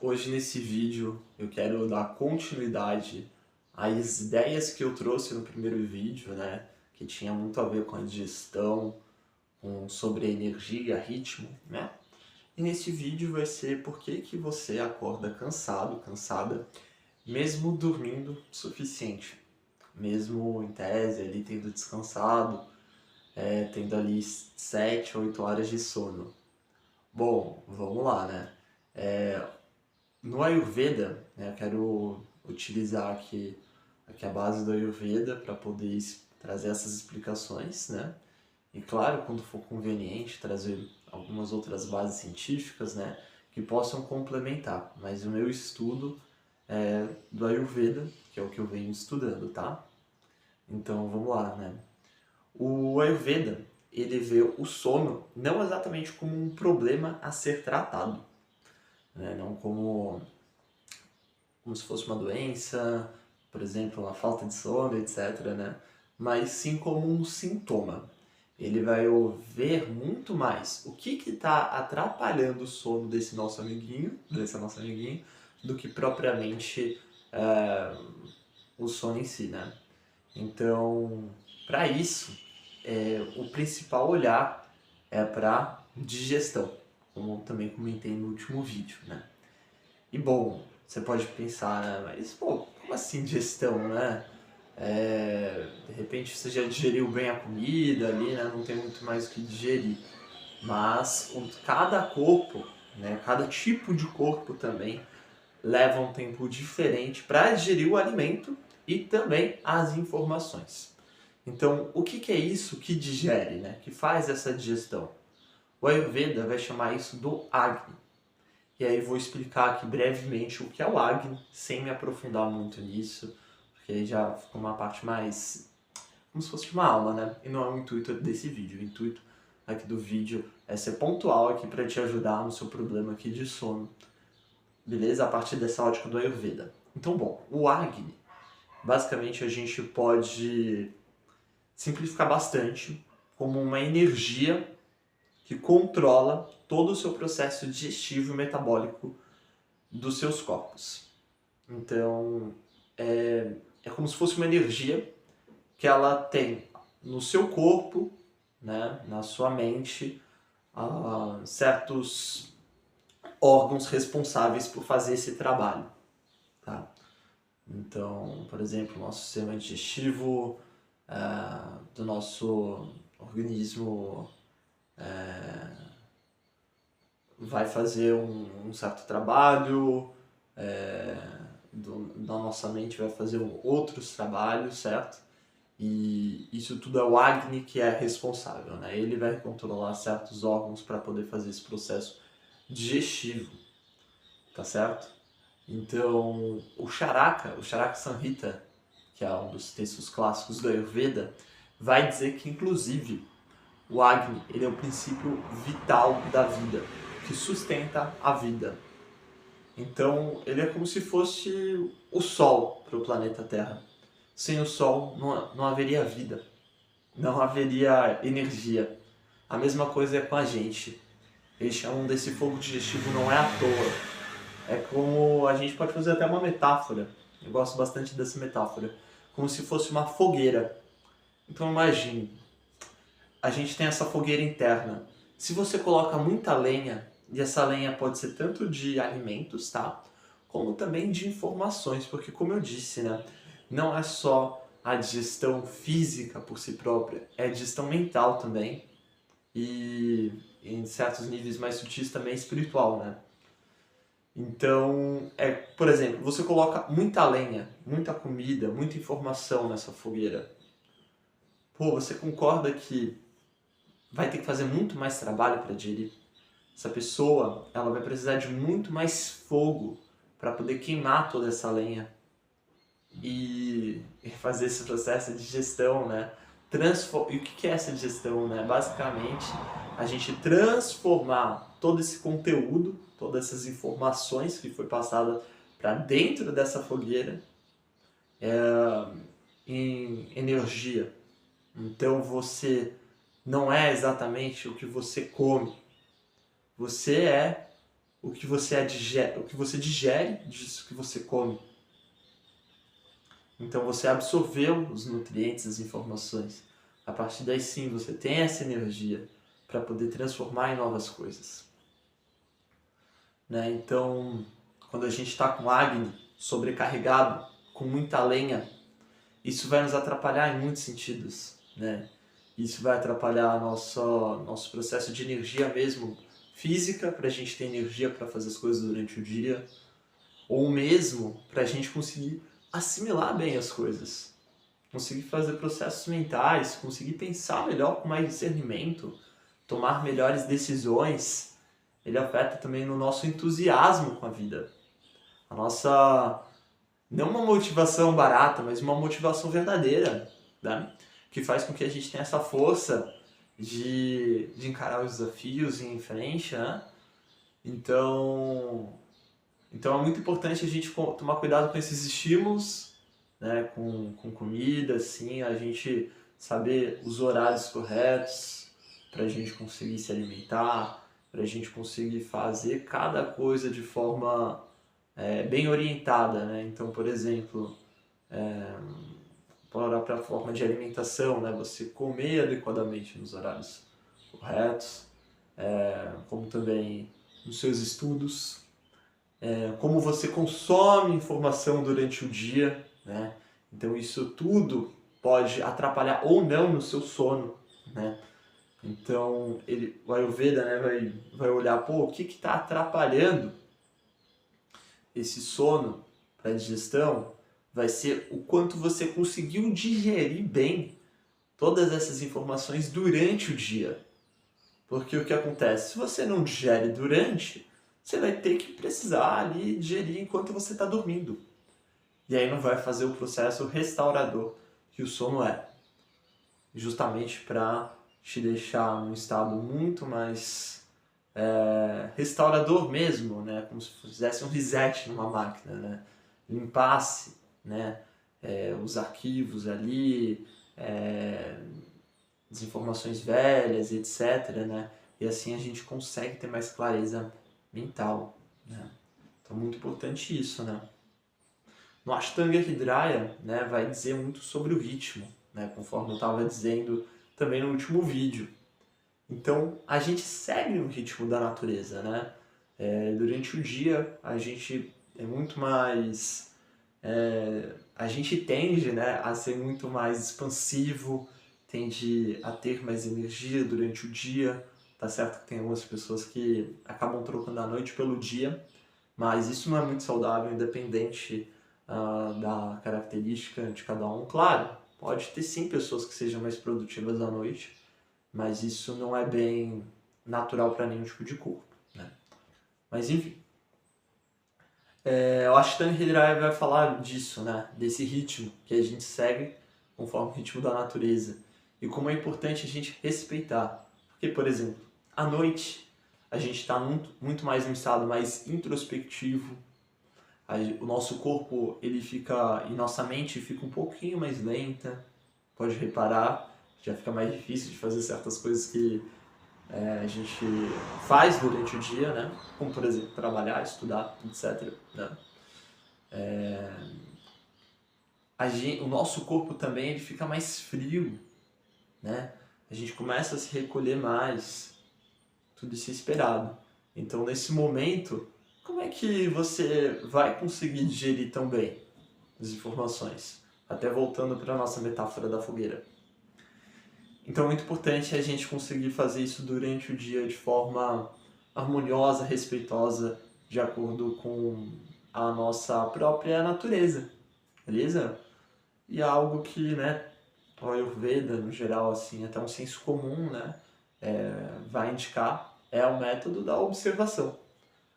Hoje nesse vídeo eu quero dar continuidade às ideias que eu trouxe no primeiro vídeo, né? Que tinha muito a ver com a digestão, sobre energia, ritmo, né? E nesse vídeo vai ser por que você acorda cansado, cansada, mesmo dormindo o suficiente. Mesmo em tese ali tendo descansado, tendo ali 7, 8 horas de sono. Bom, vamos lá, né? No Ayurveda, né, eu quero utilizar aqui a base do Ayurveda para poder trazer essas explicações, né? E claro, quando for conveniente, trazer algumas outras bases científicas, né, que possam complementar. Mas o meu estudo é do Ayurveda, que é o que eu venho estudando, tá? Então vamos lá, né? O Ayurveda, ele vê o sono não exatamente como um problema a ser tratado, né? Não como se fosse uma doença, por exemplo, uma falta de sono, etc., né? Mas sim como um sintoma. Ele vai ver muito mais o que está atrapalhando o sono desse nosso amiguinho, dessa nossa amiguinha, do que propriamente o sono em si, né? Então, para isso, o principal olhar é para digestão, como também comentei no último vídeo, né? E bom, você pode pensar, né? Mas, pô, como assim digestão, né? De repente você já digeriu bem a comida ali, né? Não tem muito mais o que digerir. Mas cada corpo, né? Cada tipo de corpo também leva um tempo diferente para digerir o alimento e também as informações. Então, o que é isso que digere, né? Que faz essa digestão? O Ayurveda vai chamar isso do Agni. E aí vou explicar aqui brevemente o que é o Agni, sem me aprofundar muito nisso, porque aí já ficou uma parte mais como se fosse uma aula, né? E não é o intuito desse vídeo. O intuito aqui do vídeo é ser pontual aqui para te ajudar no seu problema aqui de sono, beleza? A partir dessa ótica do Ayurveda. Então, bom, o Agni, basicamente a gente pode simplificar bastante como uma energia que controla todo o seu processo digestivo e metabólico dos seus corpos. Então, é como se fosse uma energia que ela tem no seu corpo, né, na sua mente, certos órgãos responsáveis por fazer esse trabalho. Tá? Então, por exemplo, o nosso sistema digestivo do nosso organismo vai fazer um certo trabalho, da nossa mente vai fazer outros trabalhos, certo? E isso tudo é o Agni que é responsável, né? Ele vai controlar certos órgãos para poder fazer esse processo digestivo, tá certo? Então, o Charaka Samhita, que é um dos textos clássicos do Ayurveda, vai dizer que, inclusive, o Agni ele é o princípio vital da vida, que sustenta a vida. Então, ele é como se fosse o Sol para o planeta Terra. Sem o Sol não haveria vida, não haveria energia. A mesma coisa é com a gente. Eles chamam desse fogo digestivo não é à toa. É como a gente pode fazer até uma metáfora. Eu gosto bastante dessa metáfora. Como se fosse uma fogueira. Então imagine, a gente tem essa fogueira interna. Se você coloca muita lenha, e essa lenha pode ser tanto de alimentos, tá? Como também de informações, porque como eu disse, né? Não é só a digestão física por si própria, é a digestão mental também. E em certos níveis mais sutis também espiritual, né? Então, por exemplo, você coloca muita lenha, muita comida, muita informação nessa fogueira. Pô, você concorda que vai ter que fazer muito mais trabalho para digerir? Essa pessoa, ela vai precisar de muito mais fogo para poder queimar toda essa lenha e fazer esse processo de digestão, né? E o que é essa digestão, né? Basicamente, a gente transformar todo esse conteúdo, todas essas informações que foi passada para dentro dessa fogueira em energia. Então você não é exatamente o que você come, você é o que você digere disso que você come. Então você absorveu os nutrientes, as informações. A partir daí sim você tem essa energia para poder transformar em novas coisas. Né? Então, quando a gente está com Agni sobrecarregado, com muita lenha, isso vai nos atrapalhar em muitos sentidos. Né? Isso vai atrapalhar nosso processo de energia mesmo, física, para a gente ter energia para fazer as coisas durante o dia, ou mesmo para a gente conseguir assimilar bem as coisas, conseguir fazer processos mentais, conseguir pensar melhor com mais discernimento, tomar melhores decisões. Ele afeta também no nosso entusiasmo com a vida. A nossa, não uma motivação barata, mas uma motivação verdadeira, né? Que faz com que a gente tenha essa força de encarar os desafios e ir em frente, né? Então é muito importante a gente tomar cuidado com esses estímulos, né? Com comida, assim, a gente saber os horários corretos para a gente conseguir se alimentar, para a gente conseguir fazer cada coisa de forma bem orientada, né? Então, por exemplo, para a forma de alimentação, né? Você comer adequadamente nos horários corretos, como também nos seus estudos, como você consome informação durante o dia, né? Então isso tudo pode atrapalhar ou não no seu sono, né? Então o Ayurveda, né, vai olhar, o que está atrapalhando esse sono para a digestão, vai ser o quanto você conseguiu digerir bem todas essas informações durante o dia. Porque o que acontece? Se você não digere durante, você vai ter que precisar ali digerir enquanto você está dormindo. E aí não vai fazer o processo restaurador que o sono é. Justamente para te deixar num estado muito mais restaurador mesmo, né? Como se fizesse um reset numa máquina, né? Limpasse, né? Os arquivos ali, as informações velhas, etc., né? E assim a gente consegue ter mais clareza mental, né? Então é muito importante isso, né? No Ashtanga Hridaya, né, vai dizer muito sobre o ritmo, né? Conforme eu estava dizendo também no último vídeo. Então a gente segue o ritmo da natureza, né? Durante o dia a gente é muito mais... a gente tende, né, a ser muito mais expansivo, tende a ter mais energia durante o dia. Tá certo que tem algumas pessoas que acabam trocando a noite pelo dia, mas isso não é muito saudável, independente da característica de cada um. Claro, pode ter sim pessoas que sejam mais produtivas à noite, mas isso não é bem natural para nenhum tipo de corpo, né? Mas enfim, eu acho que o Ashtanga Hridaya vai falar disso, né? Desse ritmo que a gente segue conforme o ritmo da natureza. E como é importante a gente respeitar. Porque, por exemplo, à noite a gente está muito mais num estado mais introspectivo. O nosso corpo ele fica, e nossa mente fica um pouquinho mais lenta. Pode reparar, já fica mais difícil de fazer certas coisas que a gente faz durante o dia, né? Como, por exemplo, trabalhar, estudar, etc., né? O nosso corpo também ele fica mais frio, né? A gente começa a se recolher mais, tudo isso é esperado. Então, nesse momento, como é que você vai conseguir digerir tão bem as informações? Até voltando para a nossa metáfora da fogueira. Então, é muito importante a gente conseguir fazer isso durante o dia de forma harmoniosa, respeitosa, de acordo com a nossa própria natureza, beleza? E é algo que, né, o Ayurveda, no geral, assim, até um senso comum, né, vai indicar, é o método da observação.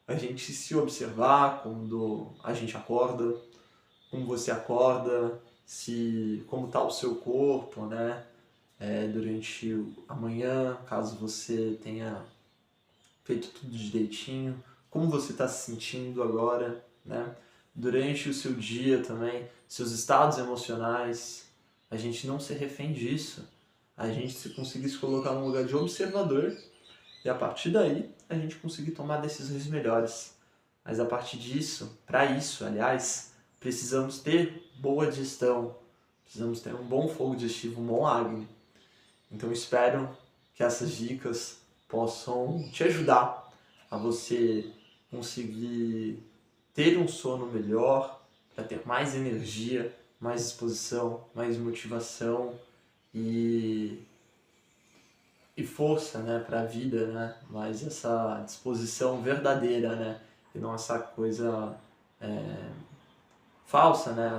A gente se observar quando a gente acorda, como você acorda, como está o seu corpo, né, durante a manhã, caso você tenha feito tudo direitinho, como você está se sentindo agora, né, durante o seu dia também, seus estados emocionais. A gente não ser refém disso, a gente se conseguir se colocar num lugar de observador e a partir daí a gente conseguir tomar decisões melhores. Mas a partir disso, para isso, aliás, precisamos ter boa digestão, precisamos ter um bom fogo digestivo, um bom acne. Então espero que essas dicas possam te ajudar a você conseguir ter um sono melhor, para ter mais energia, mais disposição, mais motivação e, e força, né, para a vida, né? Mais essa disposição verdadeira, né? E não essa coisa falsa, né?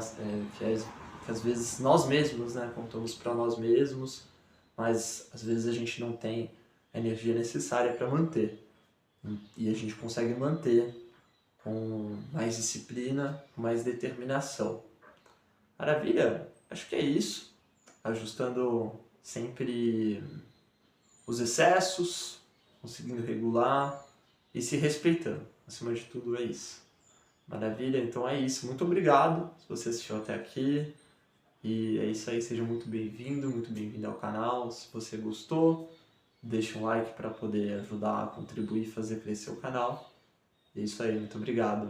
Que às vezes nós mesmos, né, contamos para nós mesmos, mas às vezes a gente não tem a energia necessária para manter. E a gente consegue manter com mais disciplina, com mais determinação. Maravilha? Acho que é isso. Ajustando sempre os excessos, conseguindo regular e se respeitando. Acima de tudo é isso. Maravilha? Então é isso. Muito obrigado se você assistiu até aqui. E é isso aí. Seja muito bem-vindo ao canal. Se você gostou, deixa um like para poder ajudar a contribuir e fazer crescer o canal. É isso aí. Muito obrigado.